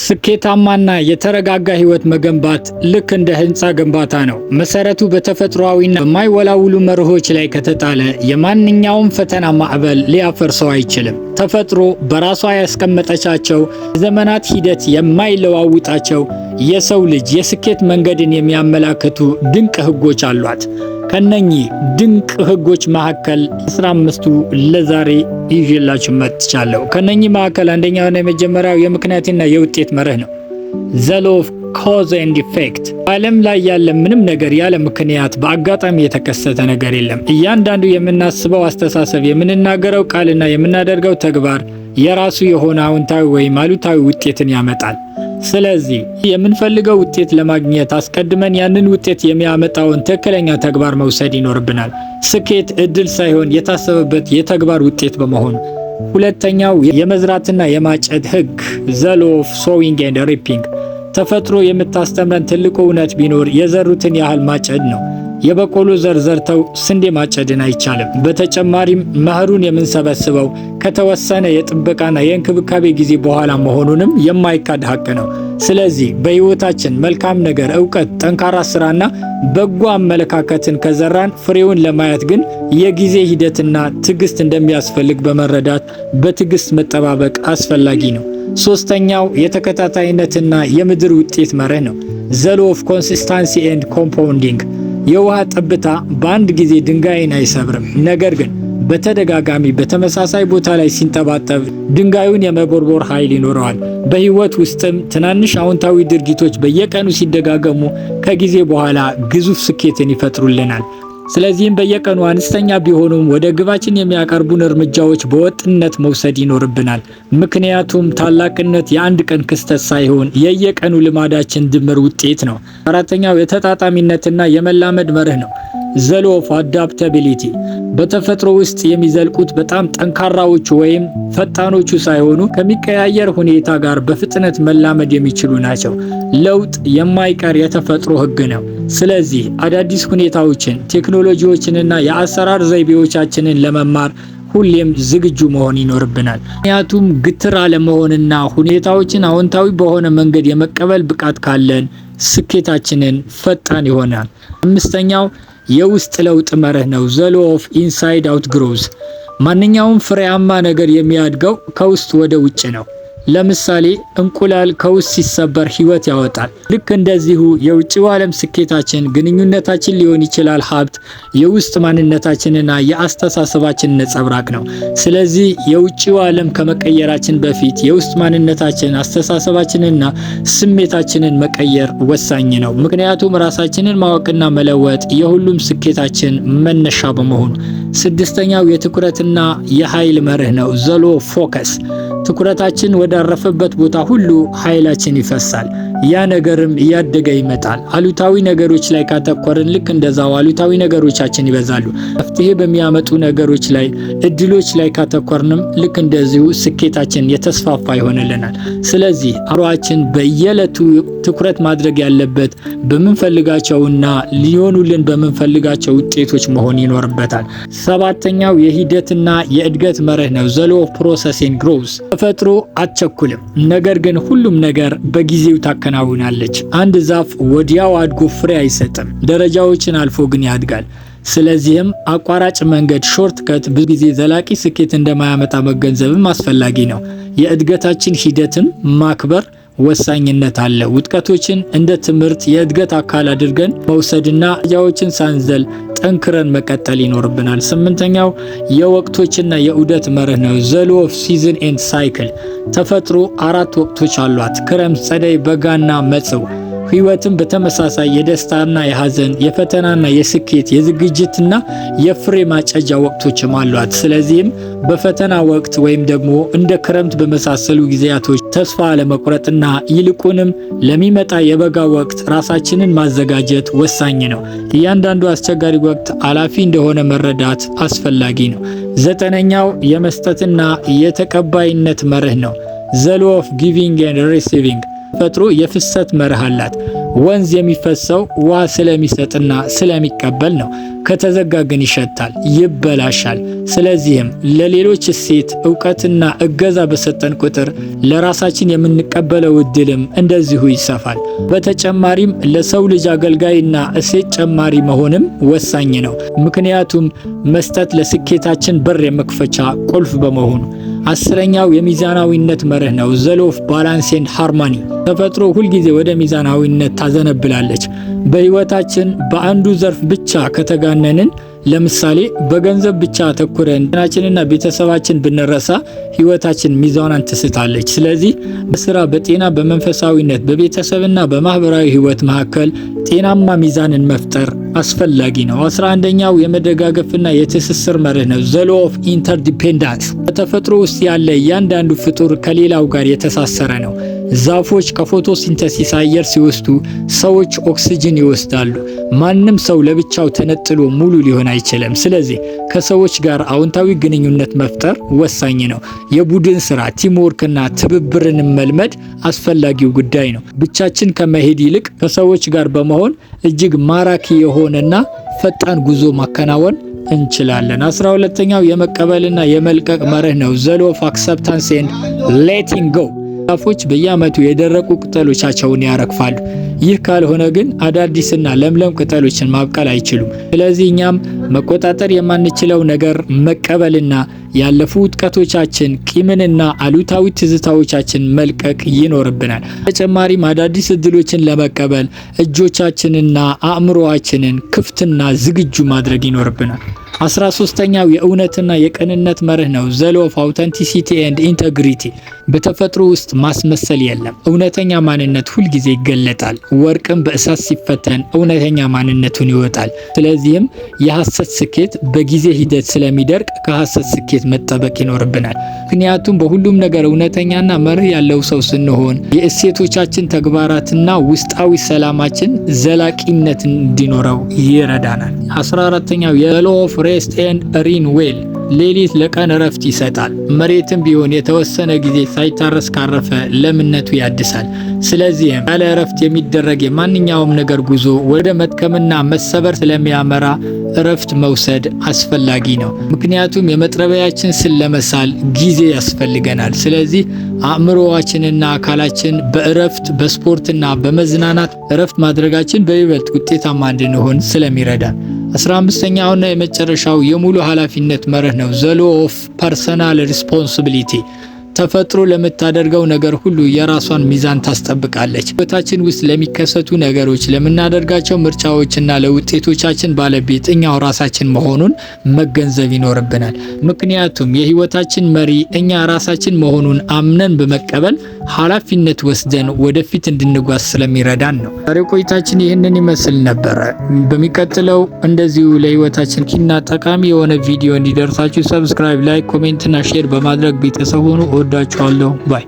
ስኬታማና የተረጋጋ ህይወት መገንባት ልክ እንደ ህንፃ ግንባታ ነው። መሰረቱ በተፈጥሯዊና በማይወላውሉ መርሆች ላይ ከተጣለ የማንኛውም ፈተና ማዕበል ሊያፈርሰው አይችልም። ተፈጥሮ በራሷ ያስቀመጠቻቸው የዘመናት ሂደት የማይለዋውጣቸው የሰው ልጅ የስኬት መንገድን የሚያመላክቱ ድንቅ ህጎች አሏት። ከነኚህ ድንቅ ህጎች መካከል 15ቱ ለዛሬ ይዤላችሁ መጥቻለሁ። ከነኚህ መካከል አንደኛውና የመጀመሪያው የምክንያትና የውጤት መርህ ነው። ዘ ሎው ኦፍ ኮዝ ኤንድ ኢፌክት። ዓለም ላይ ያለ ምንም ነገር ያለ ምክንያት በአጋጣሚ የተከሰተ ነገር የለም። እያንዳንዱ የምናስበው አስተሳሰብ፣ የምንናገረው ቃልና የምናደርገው ተግባር የራሱ የሆነ አዎንታዊ ወይም አሉታዊ ውጤትን ያመጣል። ስለዚህ የምንፈልገው ውጤት ለማግኘት አስቀድመን ያንን ውጤት የሚያመጣውን ትክክለኛ ተግባር መውሰድ ይኖርብናል። ስኬት እድል ሳይሆን የታሰበበት የተግባር ውጤት በመሆኑ። ሁለተኛው የመዝራትና የማጨድ ህግ ዘ ሎው ኦፍ ሶዊንግ ኤንድ ሪፒንግ። ተፈጥሮ የምታስተምረን ትልቁ እውነት ቢኖር የዘሩትን ያህል ማጨድ ነው። የበቆሎ ዘር ዘርተው ስንዴ ማጨድን አይቻልም። በተጨማሪም መኸሩን የምንሰበስበው ከተወሰነ የጥበቃና የእንክብካቤ ጊዜ በኋላ መሆኑንም የማይካድ ሀቅ ነው። ስለዚህ በህይወታችን መልካም ነገር፣ እውቀት፣ ጠንካራ ስራና በጎ አመለካከትን ከዘራን ፍሬውን ለማየት ግን የጊዜ ሂደትና ትዕግስት እንደሚያስፈልግ በመረዳት በትዕግስት መጠባበቅ አስፈላጊ ነው። ሶስተኛው የተከታታይነትና የምድር ውጤት መርህ ነው። ዘ ሎው ኦፍ ኮንሲስታንሲ ኤንድ ኮምፓውንዲንግ። የውሃ ጠብታ በአንድ ጊዜ ድንጋይን አይሰብርም፣ ነገር ግን በተደጋጋሚ በተመሳሳይ ቦታ ላይ ሲንጠባጠብ ድንጋዩን የመቦርቦር ኃይል ይኖረዋል። በህይወት ውስጥም ትናንሽ አዎንታዊ ድርጊቶች በየቀኑ ሲደጋገሙ ከጊዜ በኋላ ግዙፍ ስኬትን ይፈጥሩልናል። ስለዚህም በየቀኑ አነስተኛ ቢሆኑም ወደ ግባችን የሚያቀርቡን እርምጃዎች በወጥነት መውሰድ ይኖርብናል። ምክንያቱም ታላቅነት የአንድ ቀን ክስተት ሳይሆን የየቀኑ ልማዳችን ድምር ውጤት ነው። አራተኛው የተጣጣሚነትና የመላመድ መርህ ነው። ዘ ሎው ኦፍ አዳፕታቢሊቲ። በተፈጥሮ ውስጥ የሚዘልቁት በጣም ጠንካራዎቹ ወይም ፈጣኖቹ ሳይሆኑ ከሚቀያየር ሁኔታ ጋር በፍጥነት መላመድ የሚችሉ ናቸው። ለውጥ የማይቀር የተፈጥሮ ህግ ነው። ስለዚህ አዳዲስ ሁኔታዎችን፣ ቴክኖሎጂዎችንና የአሰራር ዘይቤዎቻችንን ለመማር ሁሌም ዝግጁ መሆን ይኖርብናል። ምክንያቱም ግትር አለመሆንና ሁኔታዎችን አዎንታዊ በሆነ መንገድ የመቀበል ብቃት ካለን ስኬታችንን ፈጣን ይሆናል። አምስተኛው የውስጥ ለውጥ መርህ ነው። ዘ ሎው ኦፍ ኢንሳይድ አውት ግሮዝ። ማንኛውም ፍሬያማ ነገር የሚያድገው ከውስጥ ወደ ውጭ ነው። ለምሳሌ እንቁላል ከውስጥ ሲሰበር ህይወት ያወጣል። ልክ እንደዚሁ የውጭው ዓለም ስኬታችን፣ ግንኙነታችን ሊሆን ይችላል ሀብት፣ የውስጥ ማንነታችንና የአስተሳሰባችን ነጸብራቅ ነው። ስለዚህ የውጭው ዓለም ከመቀየራችን በፊት የውስጥ ማንነታችን፣ አስተሳሰባችንና ስሜታችንን መቀየር ወሳኝ ነው። ምክንያቱም ራሳችንን ማወቅና መለወጥ የሁሉም ስኬታችን መነሻ በመሆኑ። ስድስተኛው የትኩረትና የኃይል መርህ ነው። ዘ ሎው ኦፍ ፎከስ። ትኩረታችን ወዳረፈበት ቦታ ሁሉ ኃይላችን ይፈሳል። ያ ነገርም እያደገ ይመጣል። አሉታዊ ነገሮች ላይ ካተኮርን ልክ እንደዛው አሉታዊ ነገሮቻችን ይበዛሉ። መፍትሄ በሚያመጡ ነገሮች ላይ፣ እድሎች ላይ ካተኮርንም ልክ እንደዚሁ ስኬታችን የተስፋፋ ይሆንልናል። ስለዚህ አእምሮአችን በየዕለቱ ትኩረት ማድረግ ያለበት በምንፈልጋቸውና ሊሆኑልን በምንፈልጋቸው ውጤቶች መሆን ይኖርበታል። ሰባተኛው የሂደትና የእድገት መርህ ነው። ዘ ሎው ኦፍ ፕሮሰስ ኤንድ ግሮዝ። ተፈጥሮ አትቸኩልም፣ ነገር ግን ሁሉም ነገር በጊዜው ታከናውናለች። አንድ ዛፍ ወዲያው አድጎ ፍሬ አይሰጥም፣ ደረጃዎችን አልፎ ግን ያድጋል። ስለዚህም አቋራጭ መንገድ ሾርት ከት ብዙ ጊዜ ዘላቂ ስኬት እንደማያመጣ መገንዘብም አስፈላጊ ነው። የእድገታችን ሂደትም ማክበር ወሳኝነት አለ። ውድቀቶችን እንደ ትምህርት የእድገት አካል አድርገን መውሰድና ደረጃዎችን ሳንዘል ጠንክረን መቀጠል ይኖርብናል። ስምንተኛው የወቅቶችና የዑደት መርህ ነው። ዘ ሎው ኦፍ ሲዝን ኤንድ ሳይክል። ተፈጥሮ 4 ወቅቶች አሏት፣ ክረምት፣ ጸደይ፣ በጋና መጸው። ህይወትም በተመሳሳይ የደስታና የሐዘን፣ የፈተናና የስኬት፣ የዝግጅትና የፍሬ ማጨጃ ወቅቶችም አሏት። ስለዚህም በፈተና ወቅት ወይም ደግሞ እንደ ክረምት በመሳሰሉ ጊዜያቶች ተስፋ አለመቁረጥና ይልቁንም ለሚመጣ የበጋ ወቅት ራሳችንን ማዘጋጀት ወሳኝ ነው። እያንዳንዱ አስቸጋሪ ወቅት አላፊ እንደሆነ መረዳት አስፈላጊ ነው። ዘጠነኛው የመስጠትና የተቀባይነት መርህ ነው። ዘ ሎው ኦፍ ጊቪንግ ኤንድ ሪሲቪንግ። ተፈጥሮ የፍሰት መርህ አላት። ወንዝ የሚፈሰው ውሃ ስለሚሰጥና ስለሚቀበል ነው። ከተዘጋ ግን ይሸታል፣ ይበላሻል። ስለዚህም ለሌሎች እሴት፣ ዕውቀትና እገዛ በሰጠን ቁጥር ለራሳችን የምንቀበለው እድልም እንደዚሁ ይሰፋል። በተጨማሪም ለሰው ልጅ አገልጋይና እሴት ጨማሪ መሆንም ወሳኝ ነው። ምክንያቱም መስጠት ለስኬታችን በር የመክፈቻ ቁልፍ በመሆኑ። 10ኛው የሚዛናዊነት መርህ ነው፣ ዘ ሎው ኦፍ ባላንስ ኤንድ ሃርመኒ። ተፈጥሮ ሁልጊዜ ወደ ሚዛናዊነት ታዘነብላለች። በህይወታችን በአንዱ ዘርፍ ብቻ ከተጋነንን፣ ለምሳሌ በገንዘብ ብቻ አተኩረን ጤናችንና ቤተሰባችን ብንረሳ ህይወታችን ሚዛኗን ትስታለች። ስለዚህ በስራ፣ በጤና፣ በመንፈሳዊነት፣ በቤተሰብና በማህበራዊ ህይወት መካከል ጤናማ ሚዛንን መፍጠር አስፈላጊ ነው። 11ኛው የመደጋገፍና የትስስር መርህ ነው፣ ዘ ሎው ኦፍ ኢንተርዲፔንዳንስ። በተፈጥሮ ውስጥ ያለ እያንዳንዱ ፍጡር ከሌላው ጋር የተሳሰረ ነው። ዛፎች ከፎቶሲንተሲስ አየር ሲወስዱ፣ ሰዎች ኦክሲጅን ይወስዳሉ። ማንም ሰው ለብቻው ተነጥሎ ሙሉ ሊሆን አይችልም። ስለዚህ ከሰዎች ጋር አዎንታዊ ግንኙነት መፍጠር ወሳኝ ነው። የቡድን ስራ ቲምወርክና ትብብርን መልመድ አስፈላጊው ጉዳይ ነው። ብቻችን ከመሄድ ይልቅ ከሰዎች ጋር በመሆን እጅግ ማራኪ የሆነና ፈጣን ጉዞ ማከናወን እንችላለን። 12ኛው የመቀበልና የመልቀቅ መርህ ነው፣ ዘ ሎው ኦፍ አክሰፕታንስ ኤንድ ሌቲንግ ጎ። ዛፎች በየዓመቱ የደረቁ ቅጠሎቻቸውን ያረግፋሉ። ይህ ካልሆነ ግን አዳዲስና ለምለም ቅጠሎችን ማብቀል አይችሉም። ስለዚህ እኛም መቆጣጠር የማንችለው ነገር መቀበልና ያለፉ ውድቀቶቻችን፣ ቂምንና አሉታዊ ትዝታዎቻችን መልቀቅ ይኖርብናል። በተጨማሪም አዳዲስ እድሎችን ለመቀበል እጆቻችንና አእምሮአችንን ክፍትና ዝግጁ ማድረግ ይኖርብናል። 13ኛው የእውነትና የቅንነት መርህ ነው፣ ዘ ሎው ኦፍ አውተንቲሲቲ ኤንድ ኢንተግሪቲ። በተፈጥሮ ውስጥ ማስመሰል የለም። እውነተኛ ማንነት ሁልጊዜ ይገለጣል። ወርቅም በእሳት ሲፈተን እውነተኛ ማንነቱን ይወጣል። ስለዚህም የሐሰት ስኬት በጊዜ ሂደት ስለሚደርቅ ከሐሰት ስኬት መጠበቅ ይኖርብናል። ምክንያቱም በሁሉም ነገር እውነተኛና መርህ ያለው ሰው ስንሆን የእሴቶቻችን ተግባራትና ውስጣዊ ሰላማችን ዘላቂነት እንዲኖረው ይረዳናል። 14ኛው ዘ ሎው ኦፍ ሬስት ኤንድ ሪኒዌል። ሌሊት ለቀን እረፍት ይሰጣል። መሬትም ቢሆን የተወሰነ ጊዜ ሳይታረስ ካረፈ ለምነቱ ያድሳል። ስለዚህም ያለ እረፍት የሚደረግ የማንኛውም ነገር ጉዞ ወደ መድከምና መሰበር ስለሚያመራ እረፍት መውሰድ አስፈላጊ ነው። ምክንያቱም የመጥረቢያችን ስል ለመሳል ጊዜ ያስፈልገናል። ስለዚህ አእምሮአችንና አካላችን በእረፍት በስፖርትና በመዝናናት እረፍት ማድረጋችን በይበልጥ ውጤታማ እንድንሆን ስለሚረዳን። 15ኛውና የመጨረሻው የሙሉ ኃላፊነት መርህ ነው፣ ዘ ሎው ኦፍ ፐርሰናል ሪስፖንሲቢሊቲ። ተፈጥሮ ለምታደርገው ነገር ሁሉ የራሷን ሚዛን ታስጠብቃለች። ህይወታችን ውስጥ ለሚከሰቱ ነገሮች፣ ለምናደርጋቸው ምርጫዎችና ለውጤቶቻችን ባለቤት እኛው ራሳችን መሆኑን መገንዘብ ይኖርብናል። ምክንያቱም የህይወታችን መሪ እኛ ራሳችን መሆኑን አምነን በመቀበል ኃላፊነት ወስደን ወደፊት እንድንጓዝ ስለሚረዳን ነው። ዛሬው ቆይታችን ይህንን ይመስል ነበረ። በሚቀጥለው እንደዚሁ ለህይወታችን ኪና ጠቃሚ የሆነ ቪዲዮ እንዲደርሳችሁ ሰብስክራይብ፣ ላይክ፣ ኮሜንትና ሼር በማድረግ ቤተሰብ ሆኑ። እወዳችኋለሁ። ባይ